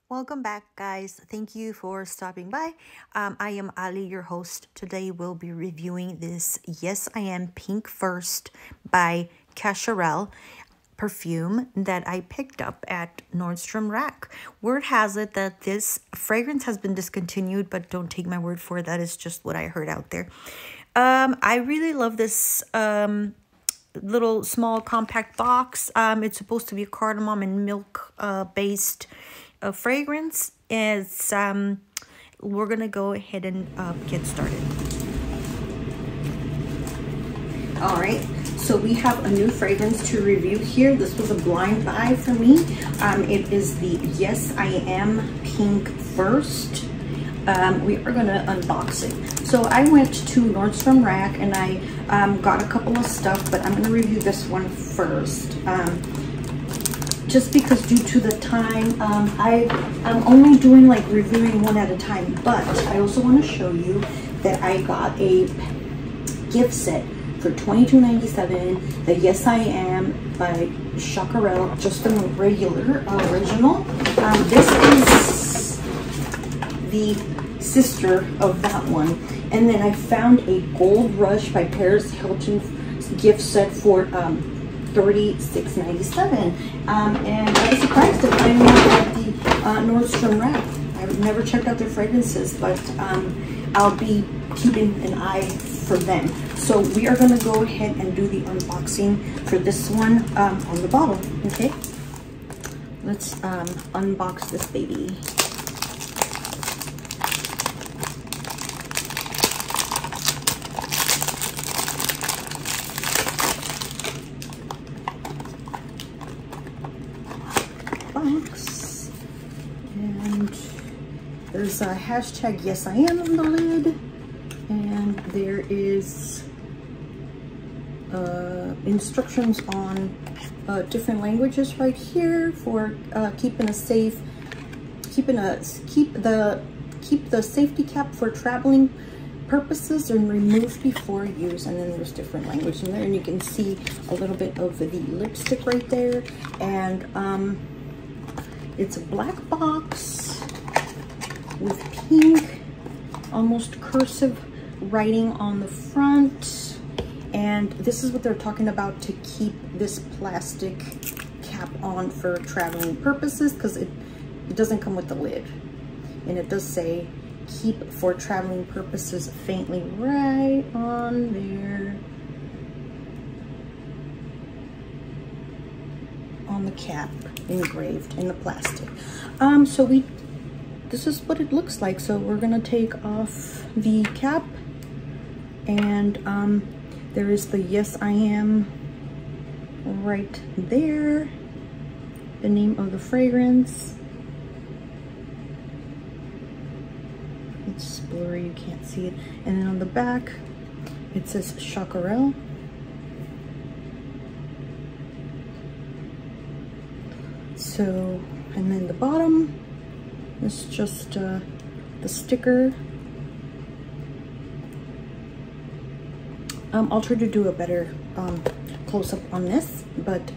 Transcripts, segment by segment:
Welcome back, guys. Thank you for stopping by. I am Ali, your host. Today we'll be reviewing this Yes I Am Pink First by Cacharel perfume that I picked up at Nordstrom Rack. Word has it that this fragrance has been discontinued, but don't take my word for it. That is just what I heard out there. I really love this little small compact box. It's supposed to be a cardamom and milk based fragrance. It's we're gonna go ahead and get started. All right, so we have a new fragrance to review here. This was a blind buy for me. It is the Yes I Am Pink First. We are gonna unbox it. So I went to Nordstrom Rack and I got a couple of stuff, but I'm gonna review this one first. Just because due to the time, I'm only doing like reviewing one at a time, but I also want to show you that I got a gift set for $22.97, the Yes I Am by Cacharel, just a regular original. This is the sister of that one. And then I found a Gold Rush by Paris Hilton gift set for $36.97, and I was surprised to find one at the Nordstrom Rack. I've never checked out their fragrances, but I'll be keeping an eye for them. So we are going to go ahead and do the unboxing for this one on the bottle. Okay, let's unbox this baby. Box, and there's a hashtag Yes I Am on the lid, and there is instructions on different languages right here for keeping a safe, keep the safety cap for traveling purposes and remove before use. And then there's different language in there, and you can see a little bit of the lipstick right there. And it's a black box with pink, almost cursive writing on the front. And this is what they're talking about to keep this plastic cap on for traveling purposes, because it doesn't come with the lid. And it does say keep for traveling purposes faintly right on there on the cap, engraved in the plastic. So this is what it looks like. So we're gonna take off the cap, and there is the Yes I Am right there, the name of the fragrance. It's blurry, you can't see it. And then on the back it says Cacharel. So, and then the bottom is just the sticker. I'll try to do a better close-up on this, but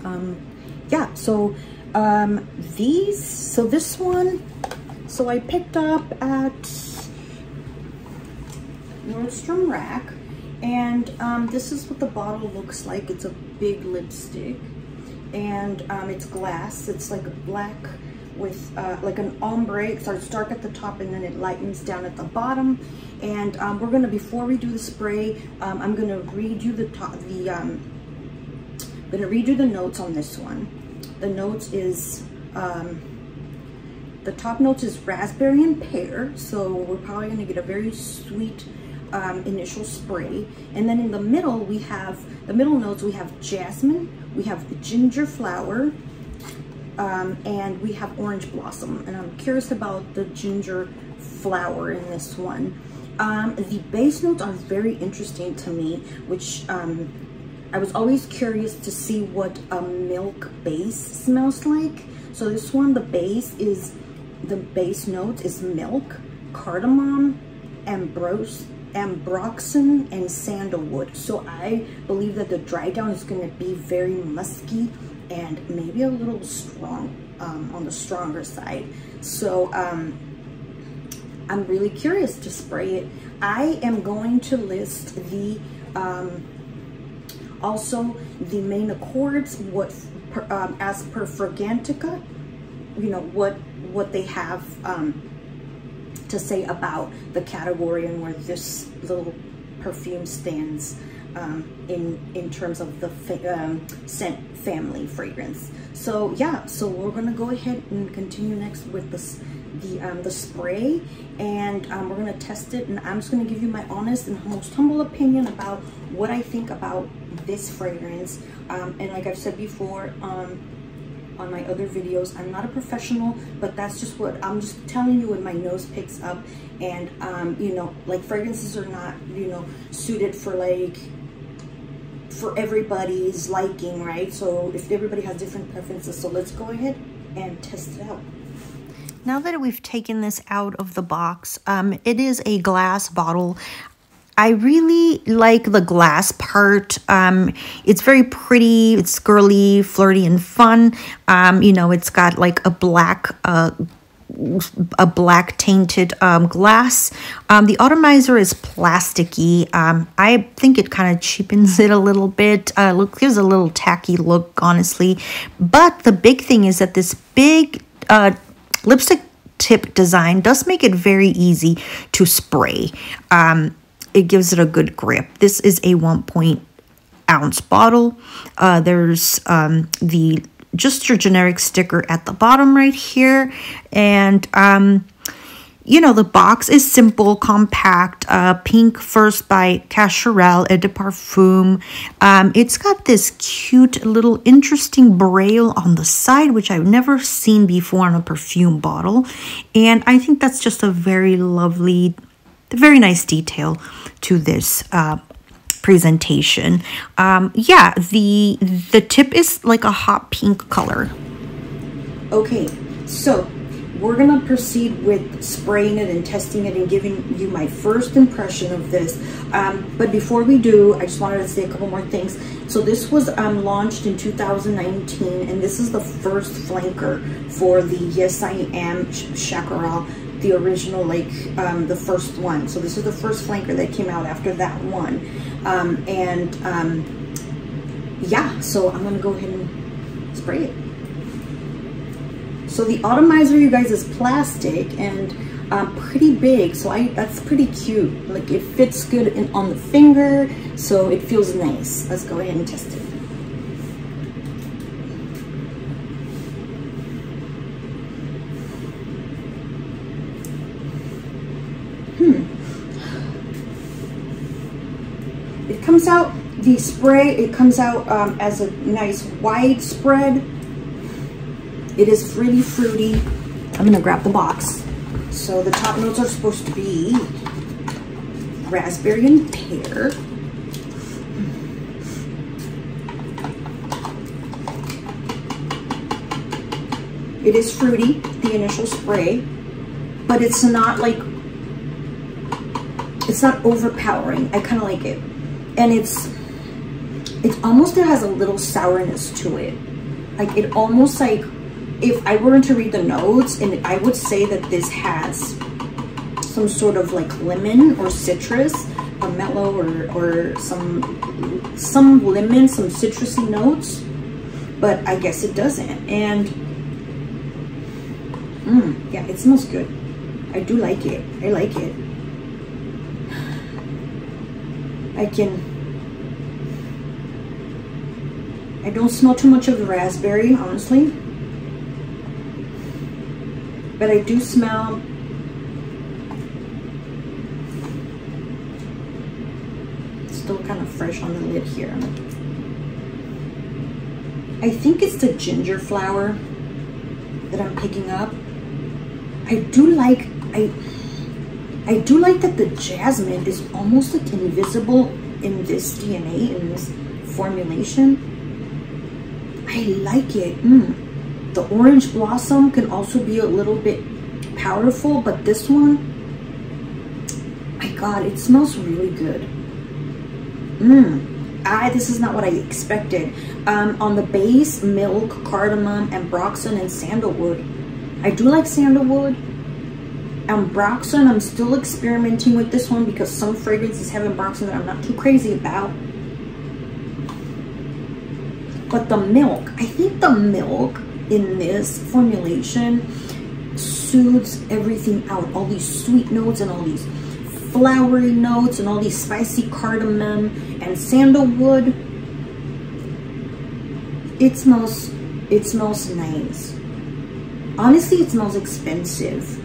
yeah, so this one, so I picked up at Nordstrom Rack, and this is what the bottle looks like. It's a big lipstick, and it's glass. It's like black with like an ombre. It starts dark at the top and then it lightens down at the bottom. And we're gonna, before we do the spray, I'm gonna read you the notes on this one. The notes is the top notes is raspberry and pear, so we're probably gonna get a very sweet initial spray. And then in the middle, we have the middle notes. We have jasmine, we have ginger flower, and we have orange blossom. And I'm curious about the ginger flower in this one. The base notes are very interesting to me, which I was always curious to see what a milk base smells like. So this one, the base note is milk, cardamom, ambroxan, and sandalwood. So I believe that the dry down is going to be very musky and maybe a little strong. on the stronger side. So I'm really curious to spray it. I am going to list the also the main accords, what as per Fragrantica, you know, what they have to say about the category and where this little perfume stands in terms of the scent family fragrance. So yeah, so we're gonna go ahead and continue next with the spray, and we're gonna test it, and I'm just gonna give you my honest and most humble opinion about what I think about this fragrance. And like I've said before on my other videos, I'm not a professional, but that's just what I'm just telling you what my nose picks up. And you know, like, fragrances are not, you know, suited for like for everybody's liking, right? So if everybody has different preferences, so let's go ahead and test it out. Now that we've taken this out of the box, it is a glass bottle. I really like the glass part. It's very pretty, it's girly, flirty, and fun. You know, it's got like a black tainted glass. The atomizer is plasticky. I think it kind of cheapens it a little bit. Gives a little tacky look, honestly. But the big thing is that this big lipstick tip design does make it very easy to spray. It gives it a good grip. This is a 1.ounce bottle. There's the just your generic sticker at the bottom right here, and you know, the box is simple, compact. Pink First by Cacharel, Eau de Parfum. It's got this cute little interesting braille on the side, which I've never seen before on a perfume bottle, and I think that's just a very lovely, very nice detail to this presentation. Yeah, the tip is like a hot pink color. Okay, so we're gonna proceed with spraying it and testing it and giving you my first impression of this. But before we do, I just wanted to say a couple more things. So this was launched in 2019, and this is the first flanker for the Yes I Am Cacharel, the original, like the first one. So this is the first flanker that came out after that one. Yeah, so I'm gonna go ahead and spray it. So the atomizer, you guys, is plastic and pretty big, so that's pretty cute. Like, it fits good on the finger, so it feels nice. Let's go ahead and test it. It comes out, the spray, it comes out as a nice wide spread. It is really fruity. I'm gonna grab the box. So the top notes are supposed to be raspberry and pear. It is fruity, the initial spray, but it's not like, it's not overpowering. I kind of like it. And it's almost, it has a little sourness to it. Like, it almost, like, if I were to read the notes, and I would say that this has some sort of like lemon or citrus, or mellow, or some lemon, some citrusy notes, but I guess it doesn't. And yeah, it smells good. I do like it. I like it. I don't smell too much of the raspberry, honestly. But I do smell still kind of fresh on the lid here. I think it's the ginger flower that I'm picking up. I do like that the jasmine is almost like invisible in this DNA, in this formulation. I like it. The orange blossom can also be a little bit powerful, but this one, my God, it smells really good. This is not what I expected. On the base, milk, cardamom, and ambroxan and sandalwood. I do like sandalwood. Ambroxan, I'm still experimenting with this one because some fragrances have ambroxan that I'm not too crazy about. But the milk, I think the milk in this formulation soothes everything out. All these sweet notes and all these flowery notes and all these spicy cardamom and sandalwood. It smells nice. Honestly, it smells expensive.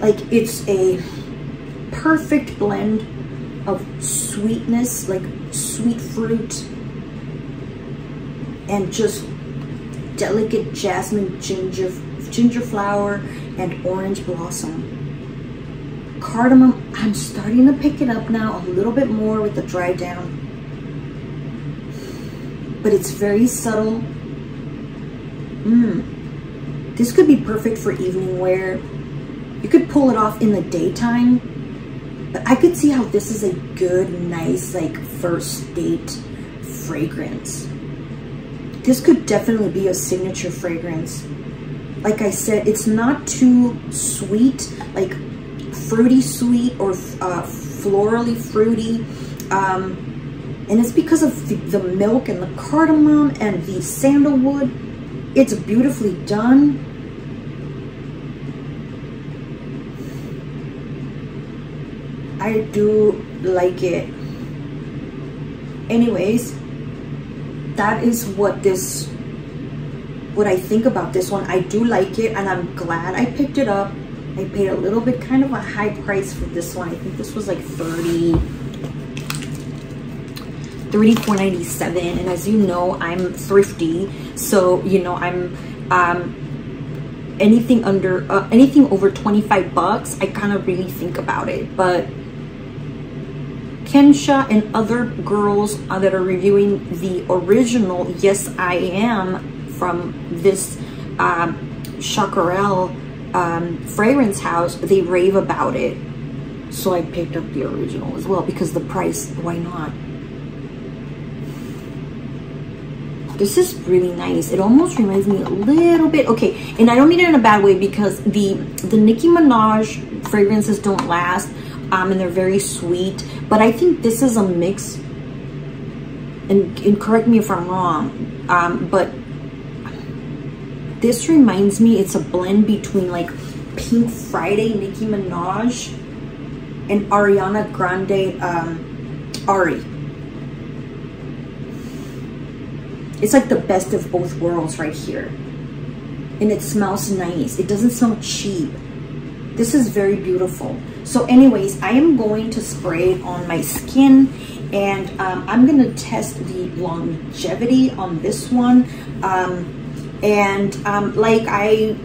Like it's a perfect blend of sweetness, like sweet fruit, and just delicate jasmine, ginger flower, and orange blossom. Cardamom, I'm starting to pick it up now a little bit more with the dry down, but it's very subtle. This could be perfect for evening wear. You could pull it off in the daytime, but I could see how this is a good, nice, like first date fragrance. This could definitely be a signature fragrance. Like I said, it's not too sweet, like fruity sweet or florally fruity. And it's because of the milk and the cardamom and the sandalwood. It's beautifully done. I do like it. Anyways, that is what I think about this one. I do like it, and I'm glad I picked it up. I paid a little bit, kind of a high price for this one. I think this was like $34.97, and as you know, I'm thrifty, so you know I'm anything over 25 bucks, I kind of really think about it. But Kensha and other girls that are reviewing the original Yes I Am from this Cacharel fragrance house, they rave about it, so I picked up the original as well because the price, why not? This is really nice. It almost reminds me a little bit, okay, and I don't mean it in a bad way, because the Nicki Minaj fragrances don't last, and they're very sweet, but I think this is a mix, and correct me if I'm wrong, but this reminds me, it's a blend between like Pink Friday Nicki Minaj and Ariana Grande Ari. It's like the best of both worlds right here. And it smells nice. It doesn't smell cheap. This is very beautiful. So anyways, I am going to spray it on my skin, and I'm going to test the longevity on this one. Like I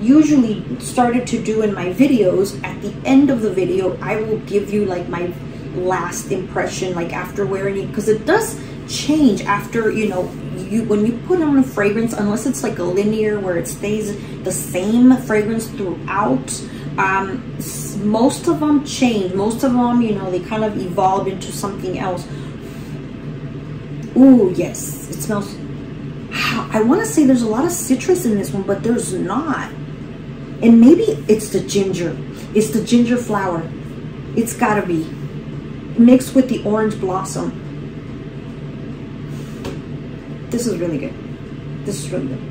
usually started to do in my videos, at the end of the video, I will give you like my last impression, like after wearing it, because it does change after, you know, when you put on a fragrance, unless it's like a linear where it stays the same fragrance throughout, most of them change. Most of them, you know, they kind of evolve into something else. Ooh, yes, it smells, I want to say there's a lot of citrus in this one, but there's not. And maybe it's the ginger. It's the ginger flower. It's gotta be mixed with the orange blossom. This is really good. This is really good.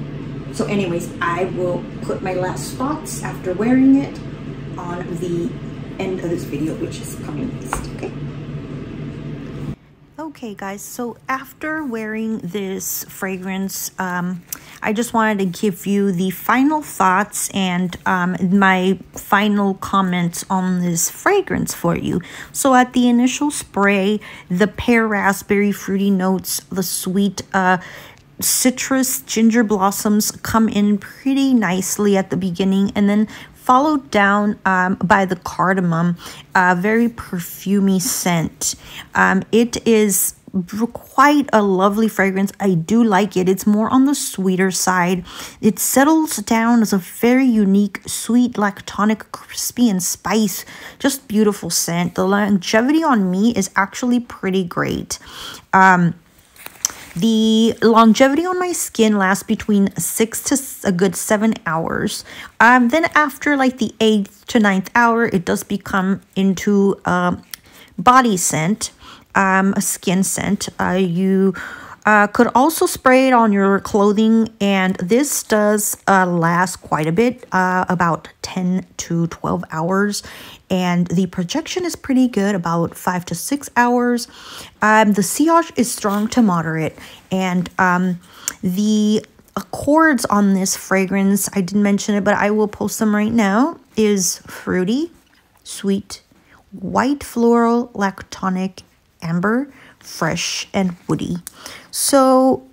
So anyways, I will put my last thoughts after wearing it on the end of this video, which is coming next, okay? Okay guys, so after wearing this fragrance, I just wanted to give you the final thoughts and my final comments on this fragrance for you. So at the initial spray, the pear, raspberry, fruity notes, the sweet citrus, ginger blossoms come in pretty nicely at the beginning, and then followed down by the cardamom, very perfumey scent. It is quite a lovely fragrance. I do like it. It's more on the sweeter side. It settles down as a very unique, sweet, lactonic, crispy, and spice. Just beautiful scent. The longevity on me is actually pretty great. The longevity on my skin lasts between 6 to a good 7 hours. Then after like the 8th to 9th hour, it does become into body scent, a skin scent. You could also spray it on your clothing, and this does last quite a bit, about 10 to 12 hours. And the projection is pretty good, about 5 to 6 hours. The sillage is strong to moderate, and the accords on this fragrance, I didn't mention it, but I will post them right now, is fruity, sweet, white floral, lactonic, amber, fresh, and woody. So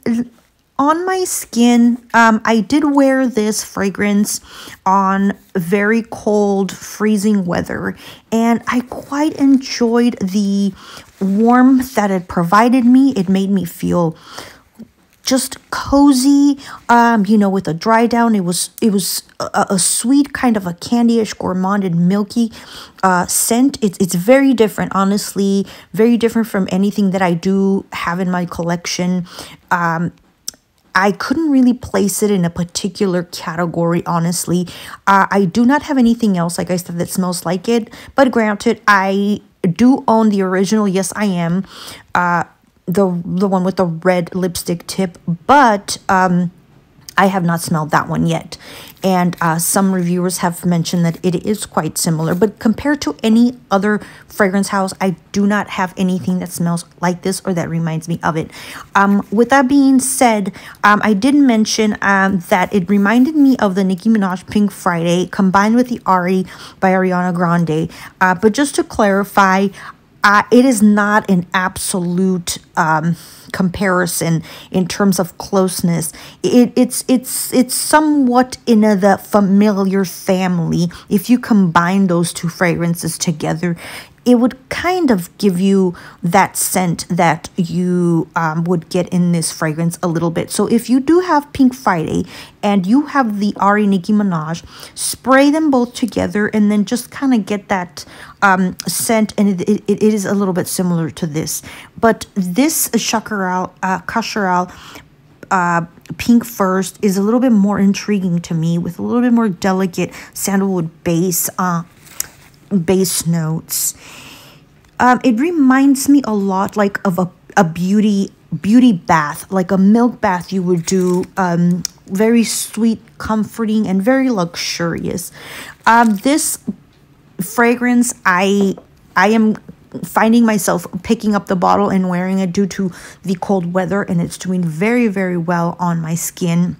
on my skin, I did wear this fragrance on very cold, freezing weather, and I quite enjoyed the warmth that it provided me. It made me feel just cozy, you know, with a dry down. It was a sweet kind of a candyish, gourmand and milky scent. It's very different, honestly, very different from anything that I do have in my collection. I couldn't really place it in a particular category, honestly. I do not have anything else, like I said, that smells like it. But granted, I do own the original Yes I Am, the one with the red lipstick tip, but I have not smelled that one yet. And some reviewers have mentioned that it is quite similar, but compared to any other fragrance house, I do not have anything that smells like this or that reminds me of it. With that being said, I did mention that it reminded me of the Nicki Minaj Pink Friday combined with the Ari by Ariana Grande. But just to clarify, it is not an absolute comparison in terms of closeness. It's somewhat in the familiar family. If you combine those two fragrances together, it would kind of give you that scent that you would get in this fragrance a little bit. So if you do have Pink Friday and you have the Ari Nicki Minaj, spray them both together and then just kind of get that scent, and it is a little bit similar to this. But this Cacharel Pink First is a little bit more intriguing to me, with a little bit more delicate sandalwood base notes. It reminds me a lot like of a beauty bath, like a milk bath you would do. Very sweet, comforting, and very luxurious. This fragrance, I am finding myself picking up the bottle and wearing it due to the cold weather, and it's doing very, very well on my skin.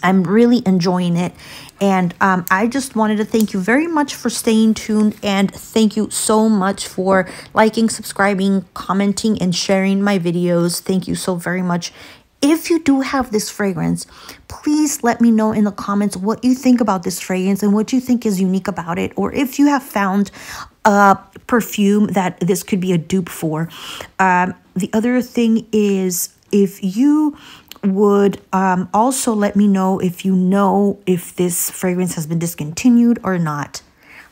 I'm really enjoying it, and I just wanted to thank you very much for staying tuned, and thank you so much for liking, subscribing, commenting, and sharing my videos. Thank you so very much. If you do have this fragrance, please let me know in the comments what you think about this fragrance and what you think is unique about it, or if you have found a perfume that this could be a dupe for. The other thing is, if you would also let me know if this fragrance has been discontinued or not.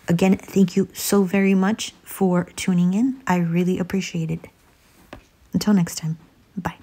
Again, thank you so very much for tuning in. I really appreciate it. Until next time, bye.